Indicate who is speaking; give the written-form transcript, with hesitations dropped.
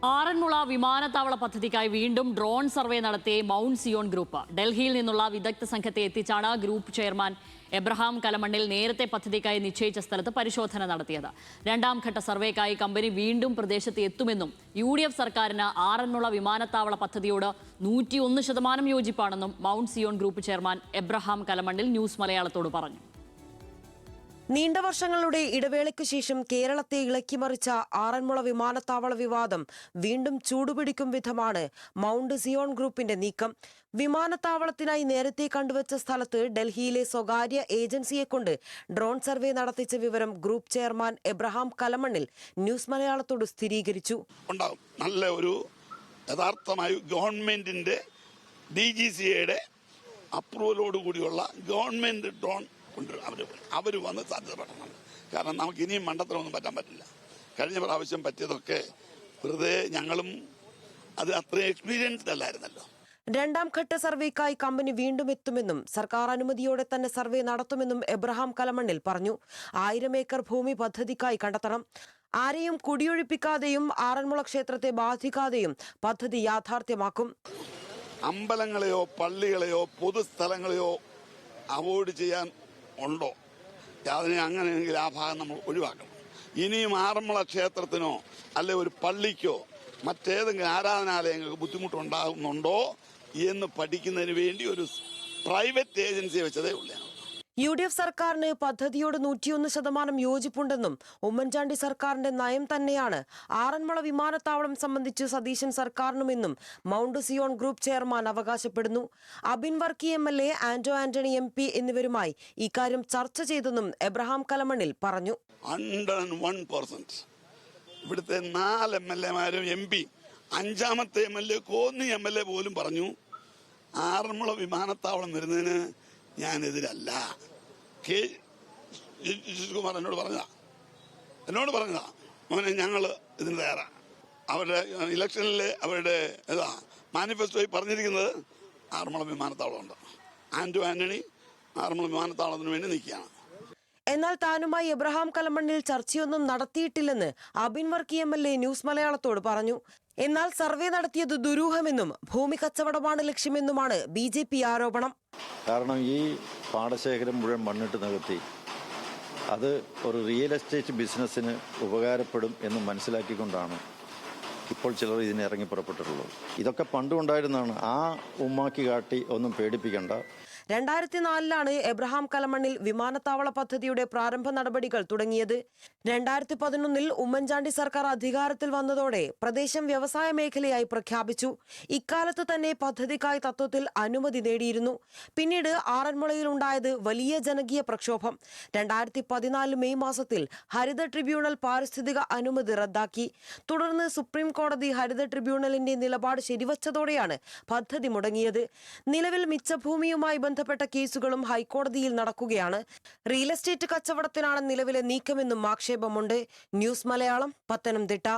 Speaker 1: ആറന്മുള വിമാനത്താവള പദ്ധതിക്കായി വീണ്ടും ഡ്രോൺ സർവേ നടത്തിയ മൗണ്ട് സിയോൺ ഗ്രൂപ്പ്. ഡൽഹിയിൽ നിന്നുള്ള വിദഗ്ധ സംഘത്തെ എത്തിച്ചാണ് ഗ്രൂപ്പ് ചെയർമാൻ എബ്രഹാം കലമണ്ണിൽ നേരത്തെ പദ്ധതിക്കായി നിശ്ചയിച്ച സ്ഥലത്ത് പരിശോധന നടത്തിയത്. രണ്ടാം ഘട്ട സർവേക്കായി കമ്പനി വീണ്ടും പ്രദേശത്ത് എത്തുമെന്നും UDF സർക്കാരിന് ആറന്മുള വിമാനത്താവള പദ്ധതിയോട് 101% യോജിപ്പാണെന്നും Mount Zion group chairman Abraham Kalamannil news മലയാളത്തോട് പറഞ്ഞു.
Speaker 2: നീണ്ട വർഷങ്ങളുടെ ഇടവേളയ്ക്കു ശേഷം കേരളത്തെ ഇളക്കിമറിച്ച ആറന്മുള വിമാനത്താവള വിവാദം വീണ്ടും ചൂടുപിടിക്കും വിധമാണ് മൗണ്ട് സിയോൺ ഗ്രൂപ്പിന്റെ നീക്കം. വിമാനത്താവളത്തിനായി നേരത്തെ കണ്ടുവച്ച സ്ഥലത്ത് ഡൽഹിയിലെ സ്വകാര്യ ഏജൻസിയെക്കൊണ്ട് ഡ്രോൺ സർവേ നടത്തിച്ച വിവരം group chairman Abraham Kalamannil news മലയാളത്തോട് സ്ഥിരീകരിച്ചു.
Speaker 3: നല്ല ഒരു യഥാർത്ഥമായി ഗവൺമെന്റിന്റെ DGCAയുടെ അപ്രൂവലോടുകൂടിയുള്ള ഗവൺമെന്റ് ഡ്രോൺ അവർ വന്ന് സാധ്യതപ്പെടണം. കാരണം നമുക്ക് ഇനിയും മണ്ടത്തരമൊന്നും പറ്റാൻ പറ്റില്ല. കഴിഞ്ഞ പ്രാവശ്യം പറ്റിയതൊക്കെ വെറുതെ ഞങ്ങളും അത് അത്രയും എക്സ്പീരിയൻസ്ഡ് അല്ലായിരുന്നല്ലോ.
Speaker 2: രണ്ടാം ഘട്ട സർവേക്കായി കമ്പനി വീണ്ടും എത്തുമെന്നും സർക്കാർ അനുമതിയോടെ തന്നെ സർവേ നടത്തുമെന്നും എബ്രഹാം കലമണ്ണിൽ പറഞ്ഞു. 1000 ഏക്കർ ഭൂമി പദ്ധതിക്കായി കണ്ടെത്തണം. ആരെയും കുടിയൊഴിപ്പിക്കാതെയും ആറന്മുള ക്ഷേത്രത്തെ ബാധിക്കാതെയും പദ്ധതി യാഥാർത്ഥ്യമാക്കും.
Speaker 3: അമ്പലങ്ങളെയോ പള്ളികളെയോ പൊതുസ്ഥലങ്ങളെയോ അവോയ്ഡ് ചെയ്യാൻ ഉണ്ടോ? അതിനെ അങ്ങനെയെങ്കിൽ ആ ഭാഗം നമ്മൾ ഒഴിവാക്കണം. ഇനിയും ആറന്മുള ക്ഷേത്രത്തിനോ അല്ലെ ഒരു പള്ളിക്കോ മറ്റേതെങ്കിലും ആരാധനാലയങ്ങൾക്ക് ബുദ്ധിമുട്ടുണ്ടാകുന്നുണ്ടോ എന്ന് പഠിക്കുന്നതിന് വേണ്ടി ഒരു പ്രൈവറ്റ് ഏജൻസിയെ വെച്ചതേ ഉള്ളൂ.
Speaker 2: UDF സർക്കാരിന് പദ്ധതിയോട് 101% യോജിപ്പുണ്ടെന്നും ഉമ്മൻചാണ്ടി സർക്കാരിന്റെ നയം തന്നെയാണ് ആറന്മുള വിമാനത്താവളം സംബന്ധിച്ച് സതീശൻ സർക്കാരിനുമെന്നും മൗണ്ട് സിയോൺ ഗ്രൂപ്പ് ചെയർമാൻ അവകാശപ്പെടുന്നു. അബിൻ വർക്കി MLA, ആന്റോ ആന്റണി MP എന്നിവരുമായി ഇക്കാര്യം ചർച്ച ചെയ്തെന്നും എബ്രഹാം കലമണ്ണിൽ പറഞ്ഞു.
Speaker 3: 101% ഇവിടുത്തെ 4 MLA-മാരും MP, 5ാമത്തെ MLA കോന്നി MLA പോലും പറഞ്ഞു ആറന്മുള വിമാനത്താവളം വരുന്നതിന് ഞാനെതിരല്ല. കുമാർ എന്നോട് പറഞ്ഞതാ മോനെ ഞങ്ങൾ ഇതിന് തയ്യാറാണ്. അവരുടെ ഇലക്ഷനിൽ അവരുടെ മാനിഫെസ്റ്റോയിൽ പറഞ്ഞിരിക്കുന്നത് ആറന്മുള വിമാനത്താവളമുണ്ട്. ആന്റോ ആന്റണി ആറന്മുള വിമാനത്താവളത്തിന് വേണ്ടി നിൽക്കുകയാണ്.
Speaker 2: എന്നാൽ താനുമായി Abraham കലമണ്ണിൽ ചർച്ചയൊന്നും നടത്തിയിട്ടില്ലെന്ന് Abin Varkey MLA news മലയാളത്തോട് പറഞ്ഞു. എന്നാൽ സർവേ നടത്തിയത് ദുരൂഹമെന്നും ഭൂമി കച്ചവടമാണ് ലക്ഷ്യമെന്നുമാണ് BJP ആരോപണം.
Speaker 4: കാരണം ഈ പാടശേഖരം മുഴുവൻ മണ്ണിട്ട് നികത്തി അത് ഒരു റിയൽ എസ്റ്റേറ്റ് ബിസിനസ്സിന് ഉപകാരപ്പെടും എന്ന് മനസ്സിലാക്കിക്കൊണ്ടാണ് ഇപ്പോൾ ചിലർ ഇതിന് ഇറങ്ങി പുറപ്പെട്ടിട്ടുള്ളത്. ഇതൊക്കെ പണ്ടുണ്ടായിരുന്നതാണ്. ആ ഉമ്മാക്കി കാട്ടി ഒന്നും പേടിപ്പിക്കണ്ട.
Speaker 2: 2004 എബ്രഹാം കലമണ്ണിൽ വിമാനത്താവള പദ്ധതിയുടെ പ്രാരംഭ നടപടികൾ തുടങ്ങിയത്. 2011 ഉമ്മൻചാണ്ടി സർക്കാർ അധികാരത്തിൽ വന്നതോടെ പ്രദേശം വ്യവസായ മേഖലയായി പ്രഖ്യാപിച്ചു. ഇക്കാലത്ത് തന്നെ പദ്ധതിക്കായി തത്വത്തിൽ അനുമതി നേടിയിരുന്നു. പിന്നീട് ആറന്മുളയിൽ ഉണ്ടായത് വലിയ ജനകീയ പ്രക്ഷോഭം. 2014 മെയ് മാസത്തിൽ ഹരിത ട്രിബ്യൂണൽ പാരിസ്ഥിതിക അനുമതി റദ്ദാക്കി. തുടർന്ന് സുപ്രീം കോടതി ഹരിത ട്രിബ്യൂണലിന്റെ നിലപാട് ശരിവച്ചതോടെയാണ് പദ്ധതി മുടങ്ങിയത്. നിലവിൽ മിച്ചഭൂമിയുമായി ബന്ധപ്പെട്ട കേസുകളും ഹൈക്കോടതിയിൽ നടക്കുകയാണ്. റിയൽ എസ്റ്റേറ്റ് കച്ചവടത്തിനാണ് നിലവിലെ നീക്കമെന്നും ആക്ഷേപമുണ്ട്. ന്യൂസ് മലയാളം, പത്തനംതിട്ട.